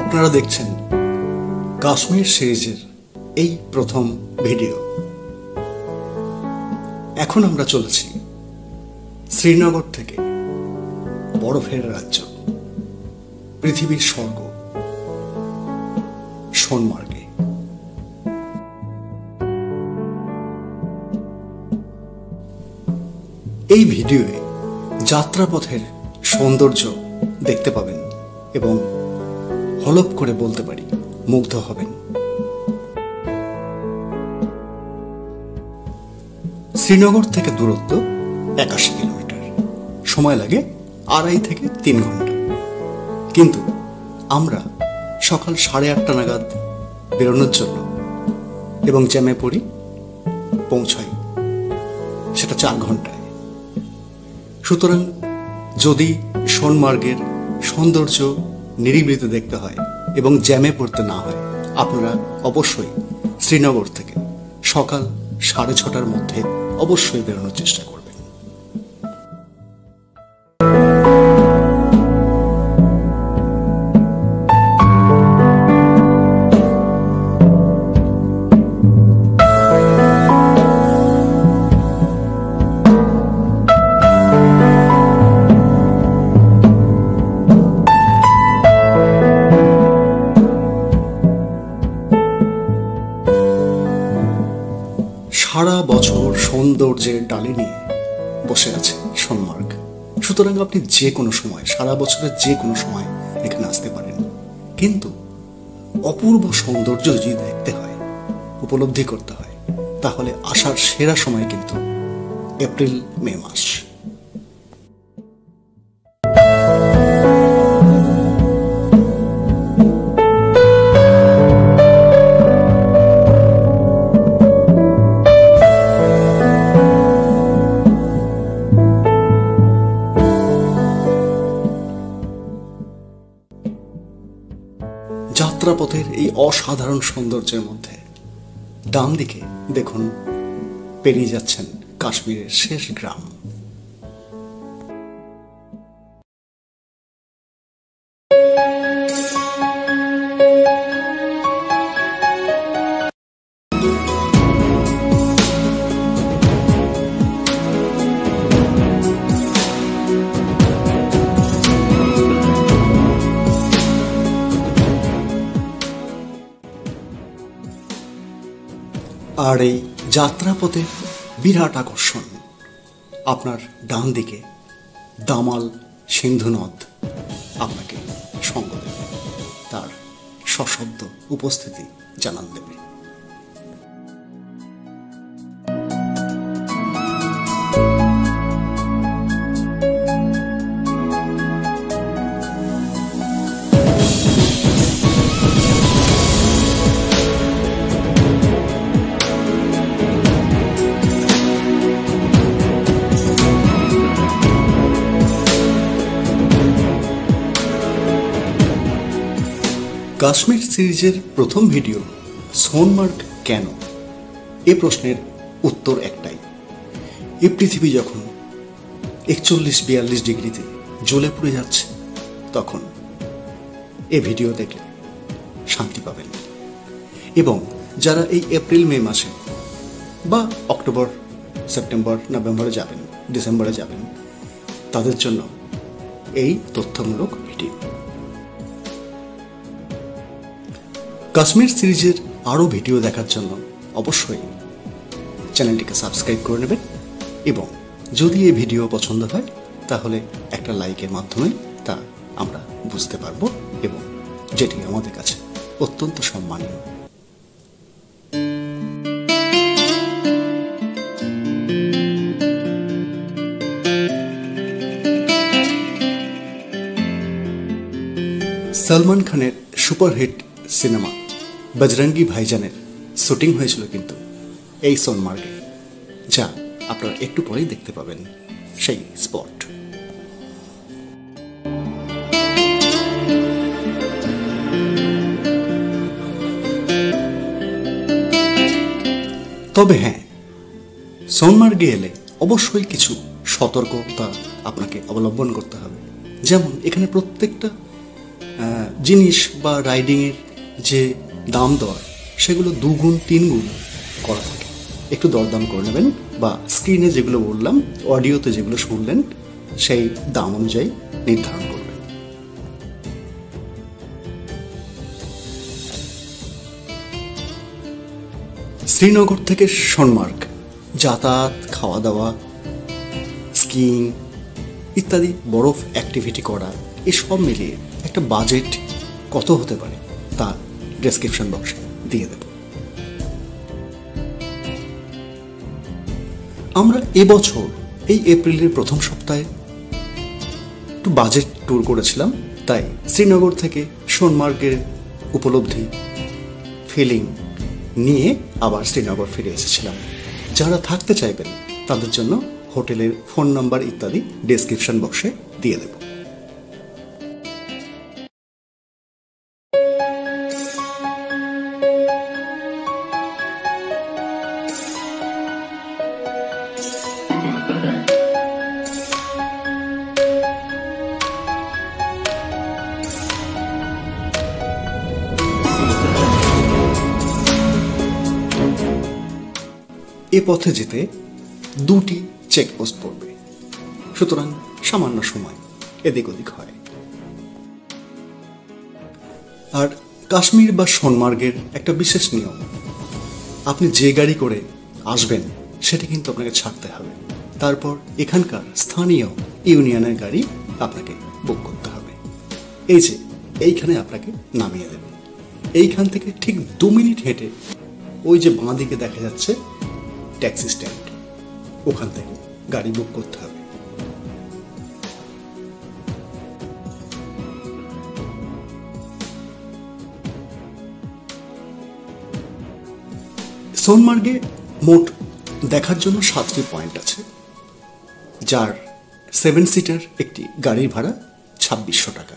আপনারা দেখছেন কাশ্মীর সিরিজের এই প্রথম ভিডিও। এখন আমরা চলেছি শ্রীনগর থেকে বরফের রাজ্য, পৃথিবীর স্বর্গ সোনমার্গে। এই ভিডিওয়ে যাত্রাপথের সৌন্দর্য দেখতে পাবেন এবং হলপ করে বলতে পারি মুগ্ধ হবেন। শ্রীনগর থেকে দূরত্ব 81 কিলোমিটার, সময় লাগে 2.5 থেকে 3 ঘন্টা। কিন্তু আমরা সকাল 8:30 নাগাদ বেরোনোর জন্য এবং জ্যামে পড়ি, পৌঁছাই সেটা 4 ঘন্টায়। সুতরাং যদি সোনমার্গের সৌন্দর্য নিরিবিলিতে দেখতে হয় এবং জ্যামে পড়তে না হয়, আপনারা অবশ্যই শ্রীনগর থেকে সকাল 6:30টার মধ্যে অবশ্যই বেরোনোর চেষ্টা করবেন। সারা বছর সৌন্দর্যের ডালি নিয়ে বসে আছে সোনমার্গ। সুতরাং আপনি যে কোনো সময়, সারা বছরের যে কোনো সময় এখানে আসতে পারেন। কিন্তু অপূর্ব সৌন্দর্য যদি দেখতে হয়, উপলব্ধি করতে হয়, তাহলে আসার সেরা সময় কিন্তু এপ্রিল মে মাস। যাত্রাপথের এই অসাধারণ সৌন্দর্যের মধ্যে ডান দিকে দেখুন পেরিয়ে যাচ্ছেন কাশ্মীরের শেষ গ্রাম। আর এই যাত্রাপথে বিরাট আকর্ষণ, আপনার ডান দিকে দামাল সিন্ধু নদ আপনাকে সঙ্গ দেবে, তার সশব্দ উপস্থিতি জানান দেবে। কাশ্মীর সিরিজের প্রথম ভিডিও সোনমার্গ কেন, এ প্রশ্নের উত্তর একটাই। এই পৃথিবী যখন 41-42 ডিগ্রিতে জ্বলে পুড়ে যাচ্ছে, তখন এ ভিডিও দেখলে শান্তি পাবেন। এবং যারা এই এপ্রিল মে মাসে বা অক্টোবর, সেপ্টেম্বর, নভেম্বরে যাবেন, ডিসেম্বরে যাবেন, তাদের জন্য এই তথ্যমূলক ভিডিও। কাশ্মীর সিরিজের আরও ভিডিও দেখার জন্য অবশ্যই চ্যানেলটিকে সাবস্ক্রাইব করে নেবেন এবং যদি এই ভিডিও পছন্দ হয় তাহলে একটা লাইকের মাধ্যমে তা আমরা বুঝতে পারব, এবং যেটি আমাদের কাছে অত্যন্ত সম্মানীয়। সলমান খানের সুপারহিট সিনেমা বজরঙ্গি ভাইজানের শুটিং হয়েছিল কিন্তু এই সোনমার্গে, যা আপনারা একটু পরেই দেখতে পাবেন সেই স্পট। তবে হ্যাঁ, সোনমার্গে এলে অবশ্যই কিছু সতর্কতা আপনাকে অবলম্বন করতে হবে। যেমন এখানে প্রত্যেকটা জিনিস বা রাইডিংয়ের যে দাম দর সেগুলো 2 গুণ 3 গুণ করা থাকে। একটু দরদাম করে নেবেন, বা স্ক্রিনে যেগুলো বললাম, অডিওতে যেগুলো শুনলেন সেই দাম অনুযায়ী নির্ধারণ করবেন। শ্রীনগর থেকে সোনমার্গ যাতায়াত, খাওয়া দাওয়া, স্কিইং ইত্যাদি বরফ অ্যাক্টিভিটি করা, এসব মিলিয়ে একটা বাজেট কত হতে পারে তা ডেসক্রিপশন বক্সে দিয়ে দেব। আমরা এবছর এই এপ্রিলের প্রথম সপ্তাহে একটু বাজেট ট্যুর করেছিলাম, তাই শ্রীনগর থেকে সোনমার্গের উপলব্ধি, ফিলিং নিয়ে আবার শ্রীনগর ফিরে এসেছিলাম। যারা থাকতে চাইবেন তাদের জন্য হোটেলের ফোন নাম্বার ইত্যাদি ডেসক্রিপশন বক্সে দিয়ে দেব। এ পথে যেতে 2টি চেকপোস্ট পড়বে, সুতরাং সামান্য সময় এদিক ওদিক হয়। আর কাশ্মীর বা সোনমার্গের একটা বিশেষ নিয়ম, আপনি যে গাড়ি করে আসবেন সেটি কিন্তু আপনাকে ছাড়তে হবে, তারপর এখানকার স্থানীয় ইউনিয়নের গাড়ি আপনাকে বুক করতে হবে। এই যে এইখানে আপনাকে নামিয়ে দেবে। এইখান থেকে ঠিক 2 মিনিট হেঁটে ওই যে বাঁ দিকে দেখা যাচ্ছে ট্যাক্সি স্ট্যান্ড, ওখান থেকে গাড়ি বুক করতে হবে। সোনমার্গে মোট দেখার জন্য 7টি পয়েন্ট আছে, যার 7 সিটার একটি গাড়ির ভাড়া 2600 টাকা।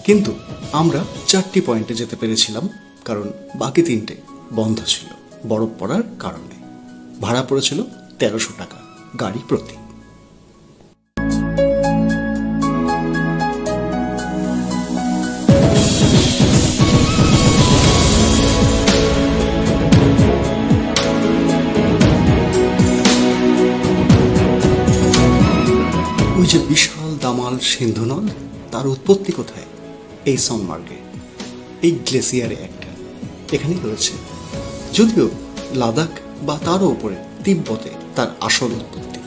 কিন্তু আমরা 4টি পয়েন্টে যেতে পেরেছিলাম, কারণ বাকি 3টে বন্ধ ছিল বরফ পড়ার কারণে। ভাড়া পড়েছিল 1300 টাকা গাড়ি প্রতি। ওই যে বিশাল দামাল সিন্ধু নদ, তার উৎপত্তি কোথায়? এই সোনমার্গে, এই গ্লেসিয়ারে একটা এখানেই রয়েছে। যদিও লাদাখ বা তারও উপরে তিব্বতে তার আসল উৎপত্তি।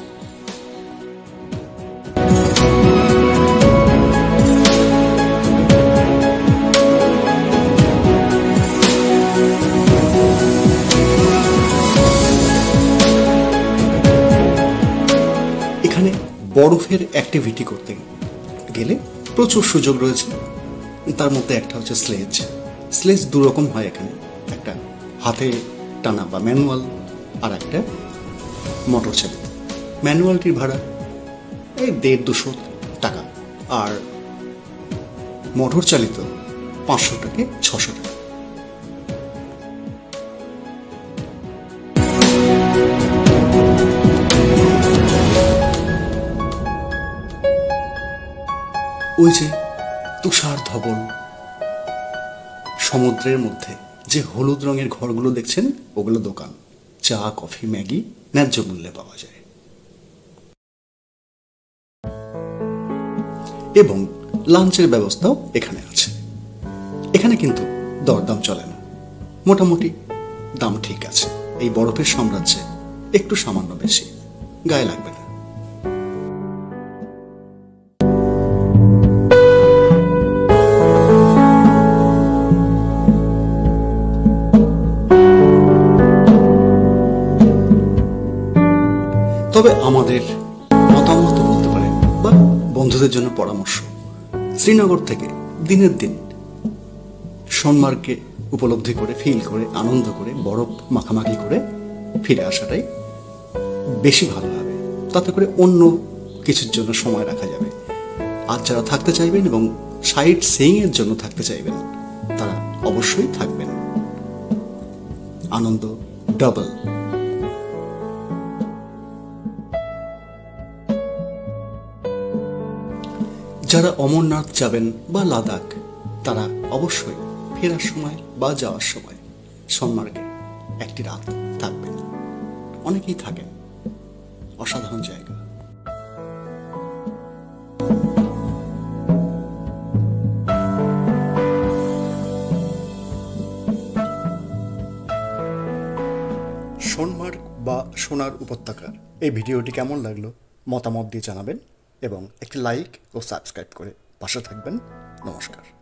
এখানে বরফের অ্যাক্টিভিটি করতে গেলে প্রচুর সুযোগ রয়েছে। তার মধ্যে একটা হচ্ছে স্লেজ। স্লেজ 2 রকম হয় এখানে, একটা হাতে টানা বা ম্যানুয়াল, আর একটা মোটর চালিত। ম্যানুয়ালটির ভাড়া এই 150-200 টাকা, আর মোটর চালিত 500 থেকে 600 টাকা। ওই যে তুষার ধবল সমুদ্রের মধ্যে যে হলুদ রঙের ঘরগুলো দেখছেন, ওগুলো দোকান। চা, কফি, ম্যাগি ন্যায্য মূল্যে পাওয়া যায়। এবং লাঞ্চের ব্যবস্থাও এখানে আছে। এখানে কিন্তু দরদাম চলে না, মোটামুটি দাম ঠিক আছে। এই বরফের সাম্রাজ্যে একটু সামান্য বেশি, গায়ে লাগবে না। তবে আমাদের মতামত বলতে পারেন, বা বন্ধুদের জন্য পরামর্শ, শ্রীনগর থেকে দিনের দিন সোনমার্গকে উপলব্ধি করে, ফিল করে, আনন্দ করে, বরফ মাখামাখি করে ফিরে আসাটাই বেশি ভালো হবে। তাতে করে অন্য কিছুর জন্য সময় রাখা যাবে। আর যারা থাকতে চাইবেন এবং সাইট সিইংয়ের জন্য থাকতে চাইবেন, তারা অবশ্যই থাকবেন। আনন্দ ডাবল। যারা অমরনাথ যাবেন বা লাদাখ, তারা অবশ্যই ফেরার সময় বা যাওয়ার সময় সোনমার্গে একটি রাত থাকবেন। অনেকেই থাকেন, অসাধারণ জায়গা। সোনমার্গ বা সোনার উপত্যকার এই ভিডিওটি কেমন লাগলো মতামত দিয়ে জানাবেন এবং একটি লাইক ও সাবস্ক্রাইব করে পাশে থাকবেন। নমস্কার।